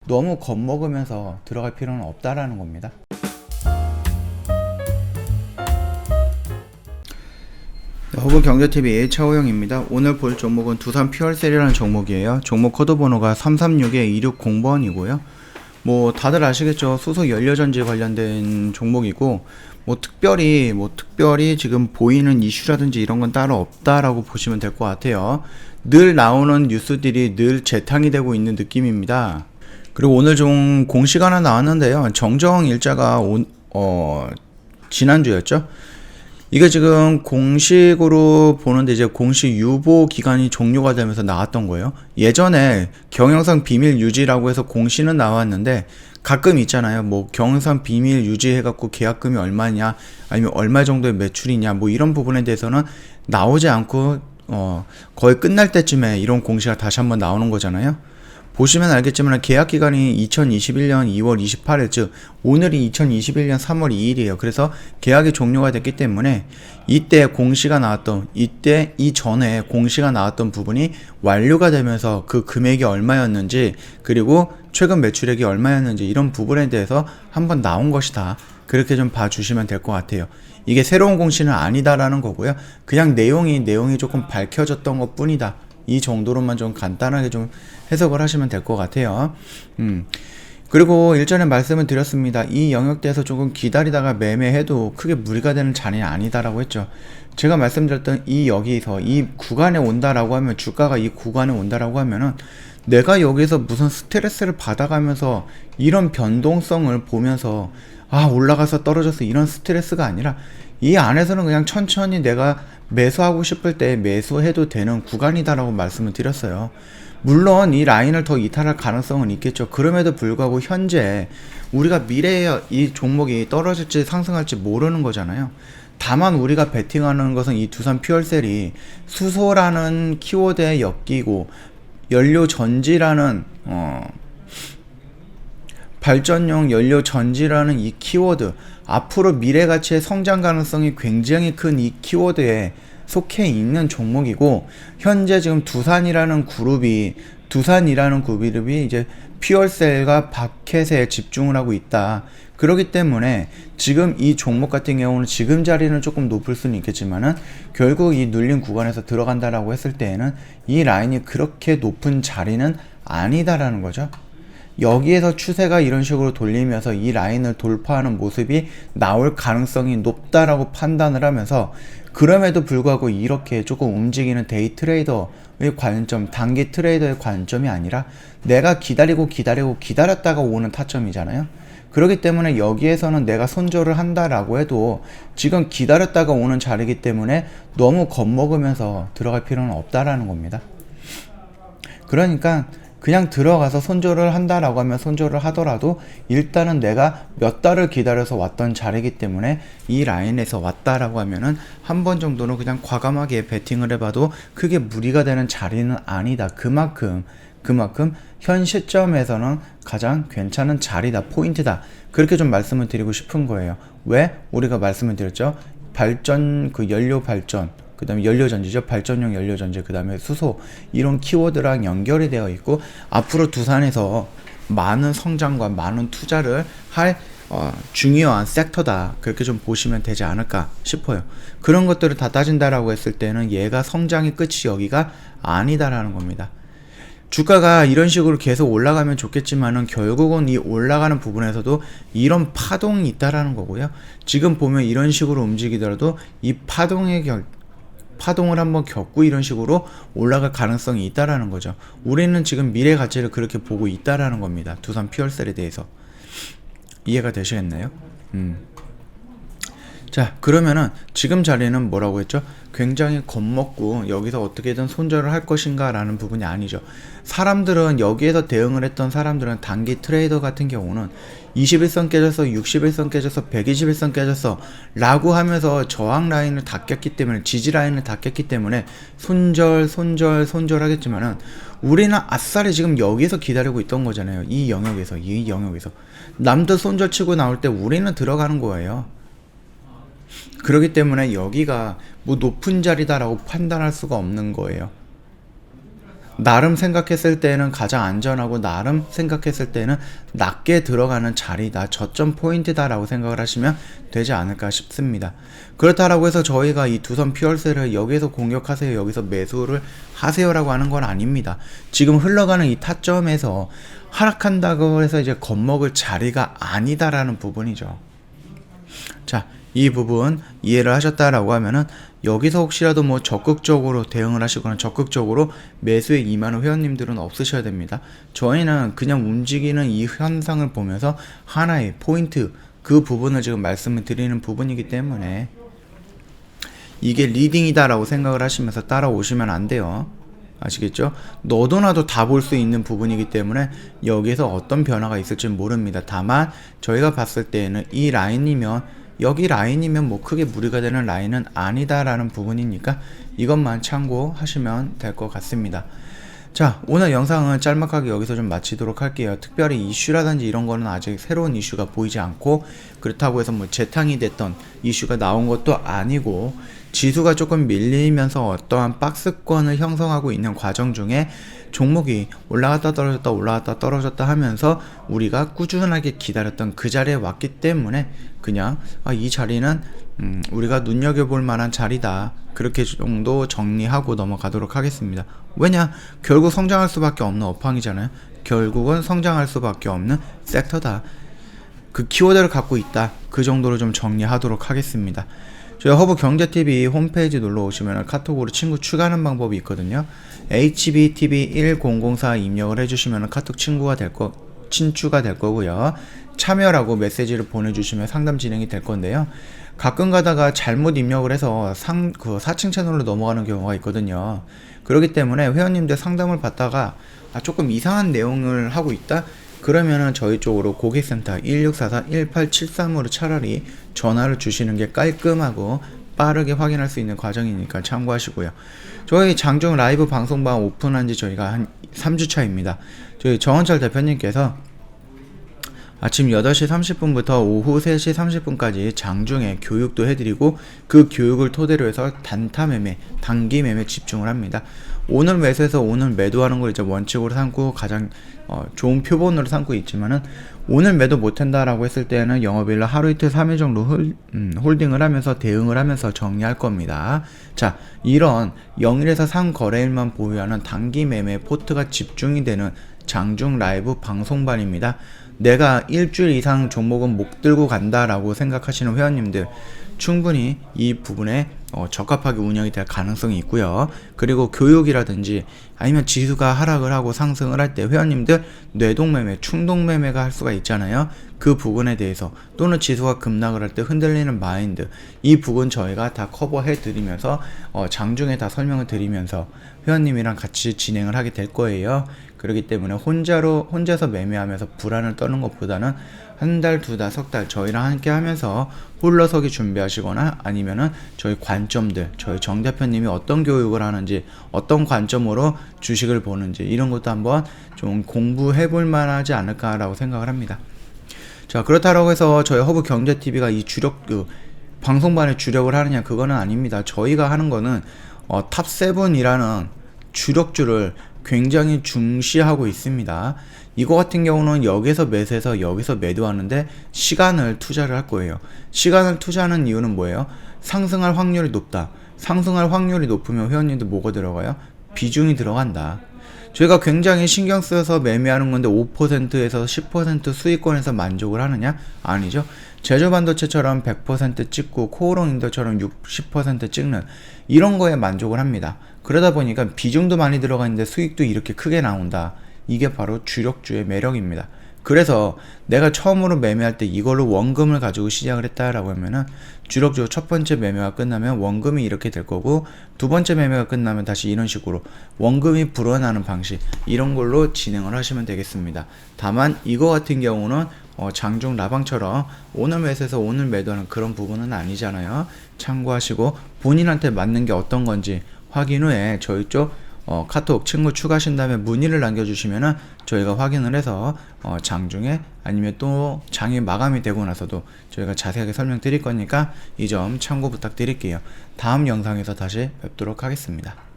너무 겁먹으면서 들어갈 필요는 없다라는 겁니다. 허브 경제TV 차호영입니다. 오늘 볼 종목은 두산 퓨얼셀이라는 종목이에요. 종목 코드 번호가 336-2600번이고요. 뭐 다들 아시겠죠? 수소 연료전지 관련된 종목이고 특별히 지금 보이는 이슈라든지 이런 건 따로 없다라고 보시면 될 것 같아요. 늘 나오는 뉴스들이 늘 재탕이 되고 있는 느낌입니다. 그리고 오늘 좀 공시가 하나 나왔는데요. 정정 일자가 지난주였죠. 이게 지금 공식으로 보는데 이제 공식 유보 기간이 종료가 되면서 나왔던 거예요. 예전에 경영상 비밀 유지라고 해서 공시는 나왔는데 가끔 있잖아요. 경영상 비밀 유지해갖고 계약금이 얼마냐, 아니면 얼마 정도의 매출이냐, 이런 부분에 대해서는 나오지 않고 거의 끝날 때쯤에 이런 공시가 다시 한번 나오는 거잖아요. 보시면 알겠지만 계약 기간이 2021년 2월 28일, 즉 오늘이 2021년 3월 2일이에요. 그래서 계약이 종료가 됐기 때문에 이때 공시가 나왔던, 이때 이전에 공시가 나왔던 부분이 완료가 되면서 그 금액이 얼마였는지, 그리고 최근 매출액이 얼마였는지 이런 부분에 대해서 한번 나온 것이다. 그렇게 좀 봐주시면 될 것 같아요. 이게 새로운 공시는 아니다라는 거고요. 그냥 내용이 조금 밝혀졌던 것 뿐이다. 이 정도로만 좀 간단하게 좀 해석을 하시면 될 것 같아요. 그리고 일전에 말씀을 드렸습니다. 이 영역대에서 조금 기다리다가 매매해도 크게 무리가 되는 자리는 아니다라고 했죠. 제가 말씀드렸던 여기서 이 구간에 온다라고 하면, 주가가 이 구간에 온다라고 하면은 내가 여기서 무슨 스트레스를 받아가면서 이런 변동성을 보면서 올라가서 떨어져서 이런 스트레스가 아니라 이 안에서는 그냥 천천히 내가 매수하고 싶을 때 매수해도 되는 구간이다라고 말씀을 드렸어요. 물론 이 라인을 더 이탈할 가능성은 있겠죠. 그럼에도 불구하고 현재 우리가 미래에 이 종목이 떨어질지 상승할지 모르는 거잖아요. 다만 우리가 베팅하는 것은 이 두산 퓨얼셀이 수소라는 키워드에 엮이고 연료 전지라는 발전용 연료 전지라는 이 키워드, 앞으로 미래 가치의 성장 가능성이 굉장히 큰 이 키워드에 속해 있는 종목이고, 현재 지금 두산이라는 그룹이 이제 퓨얼셀과 바켓에 집중을 하고 있다. 그렇기 때문에 지금 이 종목 같은 경우는 지금 자리는 조금 높을 수는 있겠지만은 결국 이 눌린 구간에서 들어간다라고 했을 때에는 이 라인이 그렇게 높은 자리는 아니다라는 거죠. 여기에서 추세가 이런 식으로 돌리면서 이 라인을 돌파하는 모습이 나올 가능성이 높다라고 판단을 하면서, 그럼에도 불구하고 이렇게 조금 움직이는 데이 트레이더의 관점, 단기 트레이더의 관점이 아니라 내가 기다렸다가 오는 타점이잖아요. 그렇기 때문에 여기에서는 내가 손절을 한다라고 해도 지금 기다렸다가 오는 자리이기 때문에 너무 겁먹으면서 들어갈 필요는 없다라는 겁니다. 그러니까 그냥 들어가서 손절을 한다라고 하면 손절을 하더라도 일단은 내가 몇 달을 기다려서 왔던 자리이기 때문에 이 라인에서 왔다라고 하면은 한 번 정도는 그냥 과감하게 베팅을 해봐도 크게 무리가 되는 자리는 아니다. 그만큼 현 시점에서는 가장 괜찮은 자리다, 포인트다. 그렇게 좀 말씀을 드리고 싶은 거예요. 왜? 우리가 말씀을 드렸죠. 연료 발전, 그 다음에 연료전지죠. 발전용 연료전지, 그 다음에 수소, 이런 키워드랑 연결이 되어 있고, 앞으로 두산에서 많은 성장과 많은 투자를 할 중요한 섹터다. 그렇게 좀 보시면 되지 않을까 싶어요. 그런 것들을 다 따진다라고 했을 때는 얘가 성장의 끝이 여기가 아니다라는 겁니다. 주가가 이런 식으로 계속 올라가면 좋겠지만은 결국은 이 올라가는 부분에서도 이런 파동이 있다라는 거고요. 지금 보면 이런 식으로 움직이더라도 이 파동을 한번 겪고 이런 식으로 올라갈 가능성이 있다라는 거죠. 우리는 지금 미래 가치를 그렇게 보고 있다라는 겁니다. 두산 퓨얼셀에 대해서. 이해가 되시겠나요? 자, 그러면은 지금 자리는 뭐라고 했죠? 굉장히 겁먹고 여기서 어떻게든 손절을 할 것인가 라는 부분이 아니죠. 사람들은 여기에서 대응을 했던 사람들은 단기 트레이더 같은 경우는 21선 깨졌어, 61선 깨졌어, 121선 깨졌어 라고 하면서 저항 라인을 다 깼기 때문에, 지지 라인을 다 깼기 때문에 손절 하겠지만은 우리는 아싸리 지금 여기서 기다리고 있던 거잖아요. 이 영역에서 남들 손절 치고 나올 때 우리는 들어가는 거예요. 그렇기 때문에 여기가 뭐 높은 자리다라고 판단할 수가 없는 거예요. 나름 생각했을 때는 가장 안전하고 나름 생각했을 때는 낮게 들어가는 자리다, 저점 포인트다라고 생각을 하시면 되지 않을까 싶습니다. 그렇다라고 해서 저희가 이 두선 퓨얼셀을 여기서 공격하세요, 여기서 매수를 하세요라고 하는 건 아닙니다. 지금 흘러가는 이 타점에서 하락한다고 해서 이제 겁먹을 자리가 아니다라는 부분이죠. 자, 이 부분 이해를 하셨다라고 하면은 여기서 혹시라도 뭐 적극적으로 대응을 하시거나 적극적으로 매수에 임하는 회원님들은 없으셔야 됩니다. 저희는 그냥 움직이는 이 현상을 보면서 하나의 포인트, 그 부분을 지금 말씀을 드리는 부분이기 때문에 이게 리딩이다라고 생각을 하시면서 따라오시면 안 돼요. 아시겠죠? 너도 나도 다 볼 수 있는 부분이기 때문에 여기서 어떤 변화가 있을지 모릅니다. 다만 저희가 봤을 때에는 이 라인이면, 여기 라인이면 뭐 크게 무리가 되는 라인은 아니다라는 부분이니까 이것만 참고하시면 될 것 같습니다. 자, 오늘 영상은 짤막하게 여기서 좀 마치도록 할게요. 특별히 이슈라든지 이런 거는 아직 새로운 이슈가 보이지 않고, 그렇다고 해서 뭐 재탕이 됐던 이슈가 나온 것도 아니고, 지수가 조금 밀리면서 어떠한 박스권을 형성하고 있는 과정 중에 종목이 올라갔다 떨어졌다 올라갔다 떨어졌다 하면서 우리가 꾸준하게 기다렸던 그 자리에 왔기 때문에 그냥 이 자리는 우리가 눈여겨볼 만한 자리다, 그렇게 정도 정리하고 넘어가도록 하겠습니다. 왜냐? 결국 성장할 수밖에 없는 업황이잖아요. 결국은 성장할 수밖에 없는 섹터다, 그 키워드를 갖고 있다, 그 정도로 좀 정리하도록 하겠습니다. 저희 허브경제TV 홈페이지 놀러 오시면 카톡으로 친구 추가하는 방법이 있거든요. HBTV1004 입력을 해주시면 카톡 친추가 될 거고요. 참여라고 메시지를 보내주시면 상담 진행이 될 건데요. 가끔 가다가 잘못 입력을 해서 그 4층 채널로 넘어가는 경우가 있거든요. 그렇기 때문에 회원님들 상담을 받다가 조금 이상한 내용을 하고 있다? 그러면은 저희 쪽으로 고객센터 1644-1873으로 차라리 전화를 주시는 게 깔끔하고 빠르게 확인할 수 있는 과정이니까 참고하시고요. 저희 장중 라이브 방송방 오픈한 지 저희가 한 3주 차입니다. 저희 정원철 대표님께서 아침 8시 30분부터 오후 3시 30분까지 장중에 교육도 해드리고, 그 교육을 토대로 해서 단타 매매, 단기 매매 집중을 합니다. 오늘 매수해서 오늘 매도하는 걸 이제 원칙으로 삼고 가장 좋은 표본으로 삼고 있지만은, 오늘 매도 못한다라고 했을 때는 영업일로 하루 이틀 3일 정도 홀딩을 하면서 대응을 하면서 정리할 겁니다. 자, 이런 0일에서 3거래일만 보유하는 단기 매매 포트가 집중이 되는 장중 라이브 방송반입니다. 내가 일주일 이상 종목은 못 들고 간다라고 생각하시는 회원님들, 충분히 이 부분에 적합하게 운영이 될 가능성이 있고요. 그리고 교육이라든지 아니면 지수가 하락을 하고 상승을 할 때 회원님들 뇌동매매, 충동매매가 할 수가 있잖아요. 그 부분에 대해서, 또는 지수가 급락을 할 때 흔들리는 마인드, 이 부분 저희가 다 커버해 드리면서 장중에 다 설명을 드리면서 회원님이랑 같이 진행을 하게 될 거예요. 그렇기 때문에 혼자서 매매하면서 불안을 떠는 것보다는 한 달, 두 달, 석 달 저희랑 함께 하면서 홀러서기 준비하시거나, 아니면은 저희 관점들, 저희 정 대표님이 어떤 교육을 하는지, 어떤 관점으로 주식을 보는지, 이런 것도 한번 좀 공부해 볼 만하지 않을까라고 생각을 합니다. 자, 그렇다고 해서 저희 허브경제TV가 이 방송반에 주력을 하느냐, 그거는 아닙니다. 저희가 하는 거는 탑7이라는 주력주를 굉장히 중시하고 있습니다. 이거 같은 경우는 여기서 매수해서 여기서 매도하는데 시간을 투자를 할 거예요. 시간을 투자하는 이유는 뭐예요? 상승할 확률이 높다. 상승할 확률이 높으면 회원님들 뭐가 들어가요? 비중이 들어간다. 저희가 굉장히 신경 쓰여서 매매하는 건데 5%에서 10% 수익권에서 만족을 하느냐? 아니죠. 제조반도체처럼 100% 찍고 코오롱인더처럼 60% 찍는 이런 거에 만족을 합니다. 그러다 보니까 비중도 많이 들어가 있는데 수익도 이렇게 크게 나온다. 이게 바로 주력주의 매력입니다. 그래서 내가 처음으로 매매할 때 이걸로 원금을 가지고 시작을 했다라고 하면은, 주력주 첫 번째 매매가 끝나면 원금이 이렇게 될 거고, 두 번째 매매가 끝나면 다시 이런 식으로 원금이 불어나는 방식, 이런 걸로 진행을 하시면 되겠습니다. 다만 이거 같은 경우는 장중 라방처럼 오늘 매수해서 오늘 매도하는 그런 부분은 아니잖아요. 참고하시고 본인한테 맞는 게 어떤 건지 확인 후에 저희 쪽 카톡 친구 추가하신 다음에 문의를 남겨주시면은 저희가 확인을 해서 장중에 아니면 또 장이 마감이 되고 나서도 저희가 자세하게 설명드릴 거니까 이 점 참고 부탁드릴게요. 다음 영상에서 다시 뵙도록 하겠습니다.